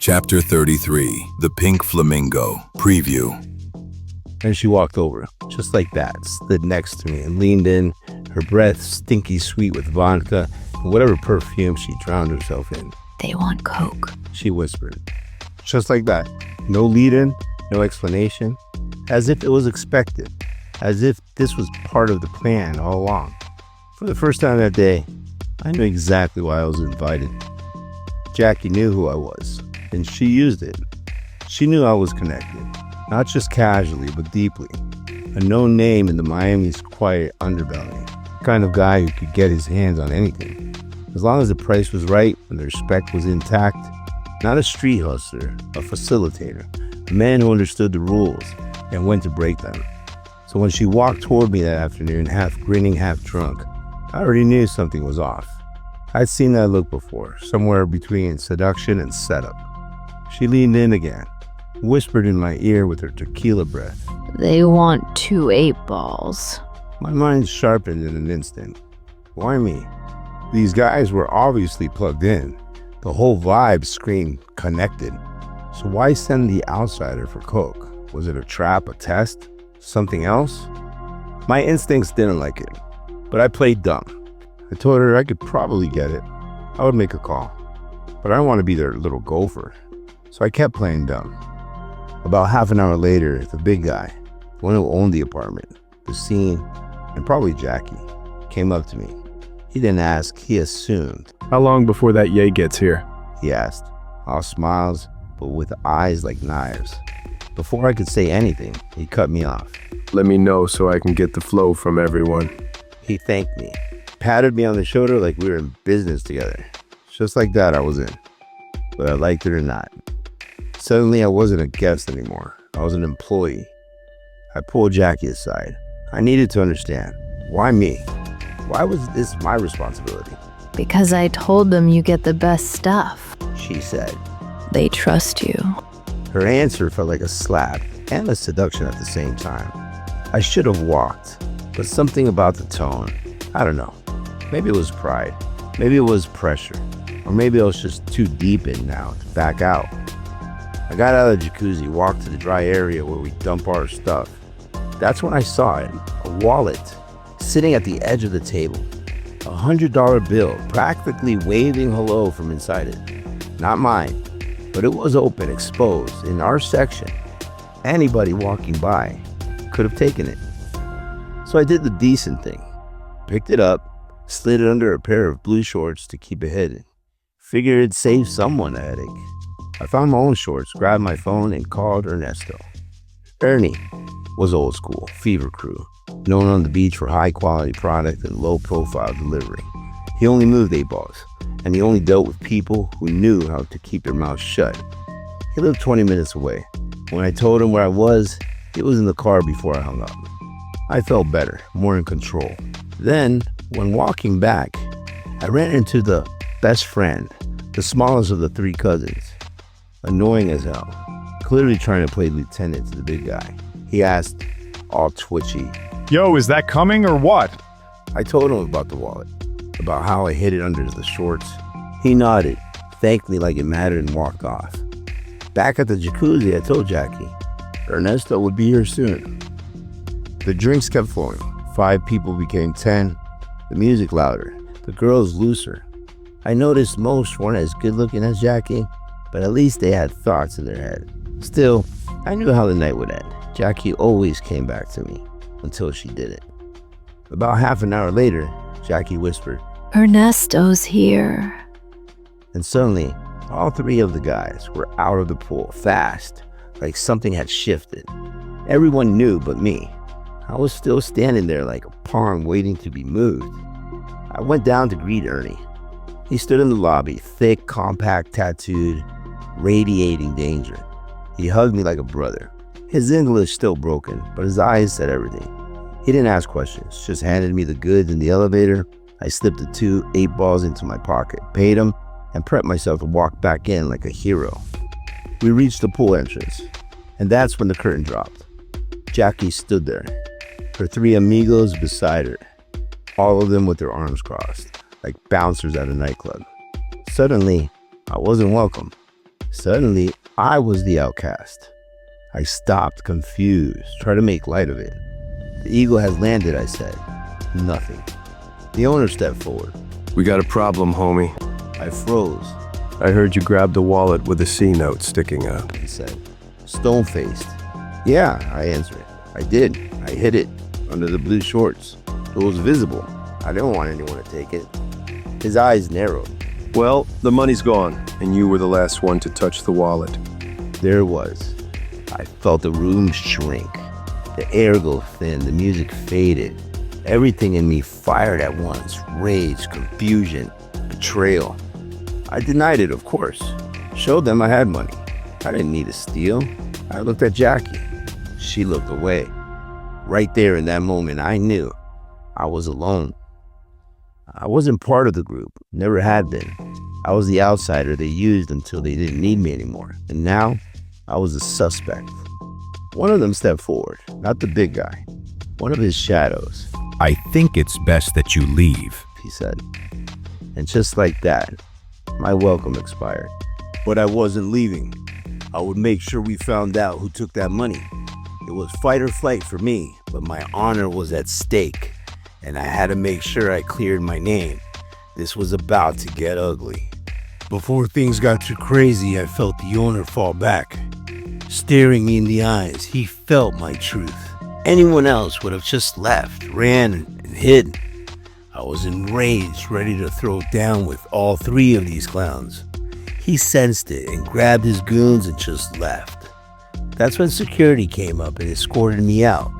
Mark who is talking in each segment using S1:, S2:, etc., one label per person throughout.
S1: Chapter 33, The Pink Flamingo, Preview.
S2: And she walked over, just like that, stood next to me and leaned in, her breath stinky sweet with vodka and whatever perfume she drowned herself in.
S3: They want Coke,
S2: she whispered. Just like that. No lead-in, no explanation. As if it was expected. As if this was part of the plan all along. For the first time that day, I knew exactly why I was invited. Jackie knew who I was, and she used it. She knew I was connected, not just casually, but deeply. A known name in the Miami's quiet underbelly. The kind of guy who could get his hands on anything. As long as the price was right and the respect was intact. Not a street hustler, a facilitator. A man who understood the rules and when to break them. So when she walked toward me that afternoon, half grinning, half drunk, I already knew something was off. I'd seen that look before, somewhere between seduction and setup. She leaned in again, whispered in my ear with her tequila breath.
S3: They want 2 8-balls.
S2: My mind sharpened in an instant. Why me? These guys were obviously plugged in. The whole vibe screamed connected. So why send the outsider for Coke? Was it a trap, a test, something else? My instincts didn't like it, but I played dumb. I told her I could probably get it. I would make a call, but I don't want to be their little gopher. So I kept playing dumb. About half an hour later, the big guy, the one who owned the apartment, the scene, and probably Jackie, came up to me. He didn't ask, he assumed.
S4: How long before that yay gets here?
S2: He asked, all smiles, but with eyes like knives. Before I could say anything, he cut me off.
S4: Let me know so I can get the flow from everyone.
S2: He thanked me, patted me on the shoulder like we were in business together. Just like that, I was in, whether I liked it or not. Suddenly, I wasn't a guest anymore. I was an employee. I pulled Jackie aside. I needed to understand. Why me? Why was this my responsibility?
S3: Because I told them you get the best stuff,
S2: she said.
S3: They trust you.
S2: Her answer felt like a slap and a seduction at the same time. I should have walked, but something about the tone, I don't know. Maybe it was pride, maybe it was pressure, or maybe I was just too deep in now to back out. I got out of the jacuzzi, walked to the dry area where we dump our stuff. That's when I saw it, a wallet, sitting at the edge of the table. A $100 bill, practically waving hello from inside it. Not mine, but it was open, exposed, in our section. Anybody walking by could have taken it. So I did the decent thing. Picked it up, slid it under a pair of blue shorts to keep it hidden. Figured it'd save someone a headache. I found my own shorts, grabbed my phone, and called Ernesto. Ernie was old school, fever crew, known on the beach for high-quality product and low-profile delivery. He only moved 8-balls, and he only dealt with people who knew how to keep their mouths shut. He lived 20 minutes away. When I told him where I was, he was in the car before I hung up. I felt better, more in control. Then, when walking back, I ran into the best friend, the smallest of the 3 cousins. Annoying as hell, clearly trying to play lieutenant to the big guy. He asked, all twitchy,
S4: Yo, is that coming or what?
S2: I told him about the wallet, about how I hid it under the shorts. He nodded, thanked me like it mattered, and walked off. Back at the jacuzzi, I told Jackie, Ernesto would be here soon. The drinks kept flowing. 5 people became 10, the music louder, the girls looser. I noticed most weren't as good looking as Jackie, but at least they had thoughts in their head. Still, I knew how the night would end. Jackie always came back to me, until she didn't. About half an hour later, Jackie whispered,
S3: Ernesto's here.
S2: And suddenly, all 3 of the guys were out of the pool, fast, like something had shifted. Everyone knew but me. I was still standing there like a pawn waiting to be moved. I went down to greet Ernie. He stood in the lobby, thick, compact, tattooed, radiating danger. He hugged me like a brother. His English still broken, but his eyes said everything. He didn't ask questions, just handed me the goods in the elevator. I slipped the 2 8-balls into my pocket, paid him, and prepped myself to walk back in like a hero. We reached the pool entrance, and that's when the curtain dropped. Jackie stood there, her 3 amigos beside her, all of them with their arms crossed, like bouncers at a nightclub. Suddenly, I wasn't welcome. Suddenly, I was the outcast. I stopped, confused, tried to make light of it. The eagle has landed, I said. Nothing. The owner stepped forward.
S4: We got a problem, homie.
S2: I froze,
S4: I heard you grabbed a wallet with a C note sticking out.
S2: he said, stone-faced. Yeah, I answered. I did. I hid it under the blue shorts. It was visible. I didn't want anyone to take it. His eyes narrowed.
S4: Well, the money's gone, and you were the last one to touch the wallet.
S2: There it was. I felt the room shrink. The air go thin. The music faded. Everything in me fired at once. Rage, confusion, betrayal. I denied it, of course. Showed them I had money. I didn't need to steal. I looked at Jackie. She looked away. Right there in that moment, I knew I was alone. I wasn't part of the group, never had been. I was the outsider they used until they didn't need me anymore. And now, I was a suspect. One of them stepped forward, not the big guy. One of his shadows,
S1: I think it's best that you leave.
S2: he said. And just like that, my welcome expired. But I wasn't leaving. I would make sure we found out who took that money. It was fight or flight for me, but my honor was at stake, and I had to make sure I cleared my name. This was about to get ugly. Before things got too crazy, I felt the owner fall back. Staring me in the eyes, he felt my truth. Anyone else would have just left, ran, and hid. I was enraged, ready to throw down with all three of these clowns. He sensed it and grabbed his goons and just left. That's when security came up and escorted me out.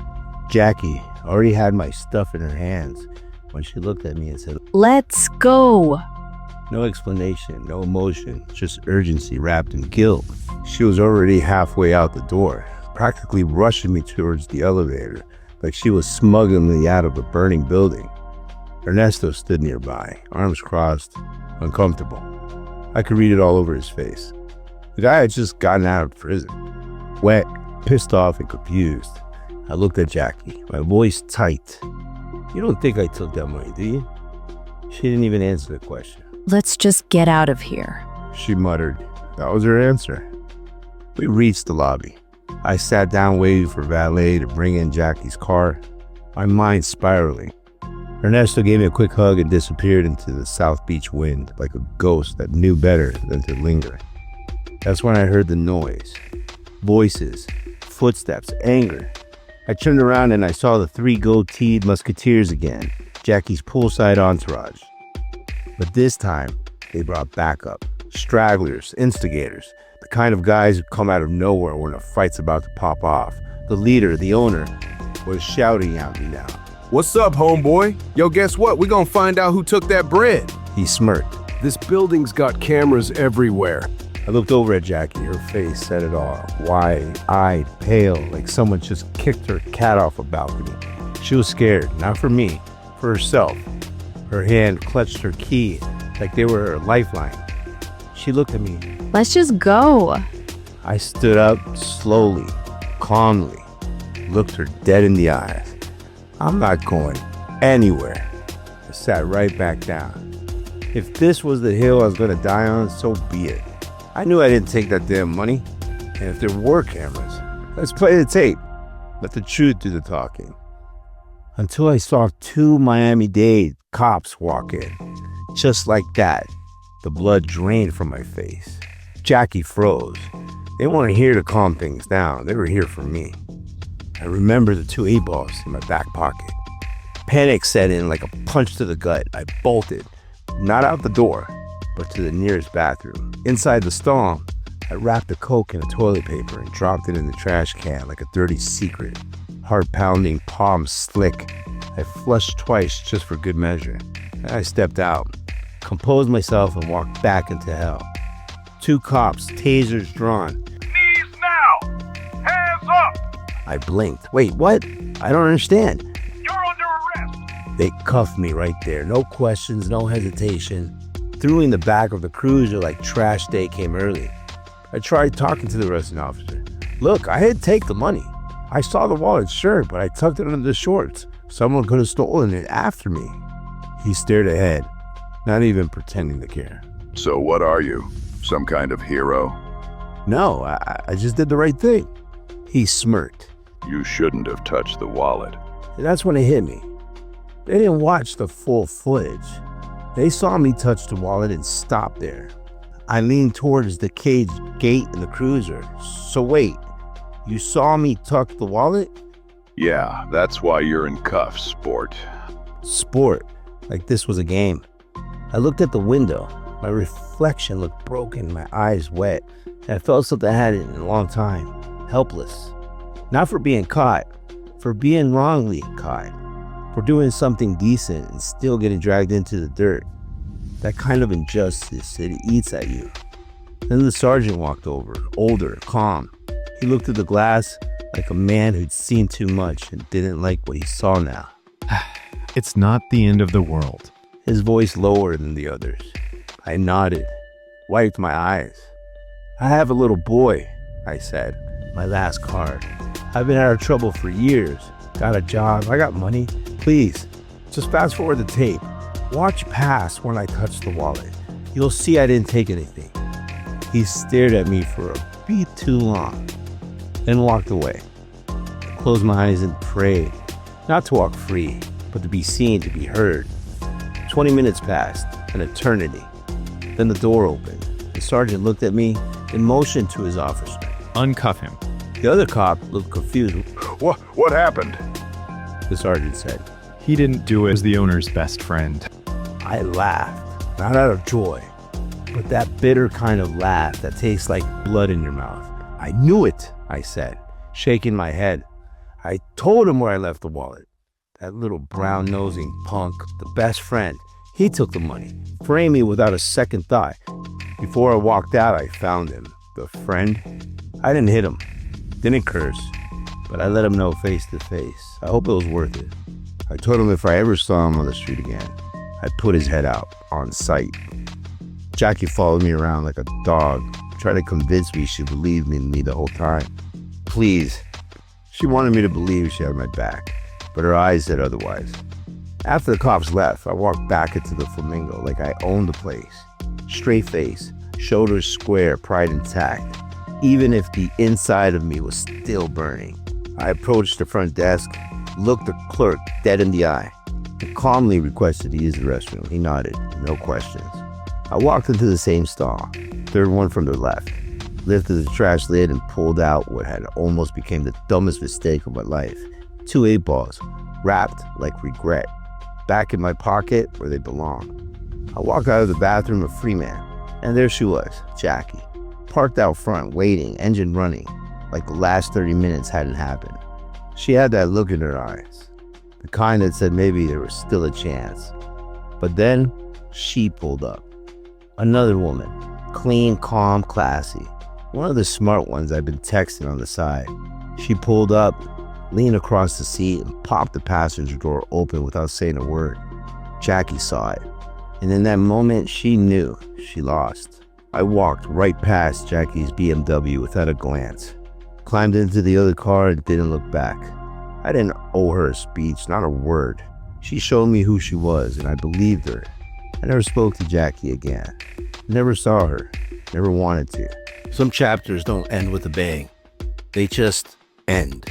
S2: Jackie already had my stuff in her hands when she looked at me and said,
S3: Let's go.
S2: no explanation, no emotion, just urgency wrapped in guilt. She was already halfway out the door, practically rushing me towards the elevator, like she was smuggling me out of a burning building. Ernesto stood nearby, arms crossed, uncomfortable. I could read it all over his face. The guy had just gotten out of prison, wet, pissed off, and confused. I looked at Jackie, my voice tight. You don't think I took that money, do you? She didn't even answer the question.
S3: Let's just get out of here.
S2: She muttered. That was her answer. We reached the lobby. I sat down waiting for valet to bring in Jackie's car, my mind spiraling. Ernesto gave me a quick hug and disappeared into the South Beach wind like a ghost that knew better than to linger. That's when I heard the noise. Voices, footsteps, anger. I turned around and I saw the three gold-teed musketeers again, Jackie's poolside entourage. But this time, they brought backup. Stragglers, instigators, the kind of guys who come out of nowhere when a fight's about to pop off. The leader, the owner, was shouting at me now.
S5: What's up, homeboy? Yo, guess what? We're gonna find out who took that bread.
S2: He smirked.
S4: This building's got cameras everywhere.
S2: I looked over at Jackie. Her face said it all. Wide-eyed, pale, like someone just kicked her cat off a balcony. She was scared, not for me, for herself. Her hand clutched her key like they were her lifeline. She looked at me.
S3: Let's just go.
S2: I stood up slowly, calmly, looked her dead in the eyes. I'm not going anywhere. I sat right back down. If this was the hill I was going to die on, so be it. I knew I didn't take that damn money. And if there were cameras, let's play the tape. Let the truth do the talking. Until I saw two Miami-Dade cops walk in. Just like that, the blood drained from my face. Jackie froze. They weren't here to calm things down. They were here for me. I remember the two 8-balls in my back pocket. Panic set in like a punch to the gut. I bolted, not out the door, but to the nearest bathroom. Inside the stall, I wrapped the Coke in a toilet paper and dropped it in the trash can like a dirty secret. Heart pounding, palms slick. I flushed twice just for good measure. Then I stepped out, composed myself, and walked back into hell. Two cops, tasers drawn.
S6: Knees now! Hands up!
S2: I blinked. Wait, what? I don't understand.
S6: You're under arrest!
S2: They cuffed me right there. No questions, no hesitation. Threw me in the back of the cruiser like trash day came early. I tried talking to the arresting officer. Look, I didn't take the money. I saw the wallet, sure, but I tucked it under the shorts. Someone could have stolen it after me. He stared ahead, not even pretending to care.
S7: So what are you? Some kind of hero?
S2: No, I just did the right thing. He smirked.
S1: You shouldn't have touched the wallet.
S2: And that's when it hit me. They didn't watch the full footage. They saw me touch the wallet and stop there. I leaned towards the cage gate in the cruiser. So wait, you saw me tuck the wallet?
S1: Yeah, that's why you're in cuffs, sport.
S2: Sport, like this was a game. I looked at the window. My reflection looked broken, my eyes wet, and I felt something I hadn't in a long time. Helpless. Not for being caught, for being wrongly caught. For doing something decent and still getting dragged into the dirt. That kind of injustice, it eats at you. Then the sergeant walked over, older, calm. He looked at the glass like a man who'd seen too much and didn't like what he saw now.
S7: It's not the end of the world.
S2: His voice lower than the others. I nodded, wiped my eyes. I have a little boy, I said, my last card. I've been out of trouble for years. Got a job, I got money. Please, just fast forward the tape. Watch past when I touched the wallet. You'll see I didn't take anything. He stared at me for a beat too long, then walked away. I closed my eyes and prayed, not to walk free, but to be seen, to be heard. 20 minutes passed, an eternity. Then the door opened. The sergeant looked at me and motioned to his officer.
S7: Uncuff him.
S2: The other cop looked confused.
S1: What happened?
S2: The sergeant said.
S7: He didn't do it as the owner's best friend.
S2: I laughed, not out of joy, but that bitter kind of laugh that tastes like blood in your mouth. I knew it, I said, shaking my head. I told him where I left the wallet. That little brown-nosing punk, the best friend, he took the money, framed me without a second thought. Before I walked out, I found him. The friend? I didn't hit him, didn't curse, but I let him know face to face. I hope it was worth it. I told him if I ever saw him on the street again, I'd put his head out on sight. Jackie followed me around like a dog, trying to convince me she believed in me the whole time. Please. She wanted me to believe she had my back, but her eyes said otherwise. After the cops left, I walked back into the Flamingo like I owned the place. Straight face, shoulders square, pride intact, even if the inside of me was still burning. I approached the front desk, looked the clerk dead in the eye, and calmly requested to use the restroom. He nodded, no questions. I walked into the same stall, third one from the left, lifted the trash lid and pulled out what had almost become the dumbest mistake of my life. 2 8-balls, wrapped like regret, back in my pocket where they belong. I walked out of the bathroom a free man, and there she was, Jackie, parked out front, waiting, engine running, like the last 30 minutes hadn't happened. She had that look in her eyes, the kind that said maybe there was still a chance. But then she pulled up. Another woman, clean, calm, classy. One of the smart ones I'd been texting on the side. She pulled up, leaned across the seat, and popped the passenger door open without saying a word. Jackie saw it, and in that moment she knew she lost. I walked right past Jackie's BMW without a glance, climbed into the other car and didn't look back. I didn't owe her a speech, not a word. She showed me who she was, and I believed her. I never spoke to Jackie again. Never saw her. Never wanted to. Some chapters don't end with a bang. They just end.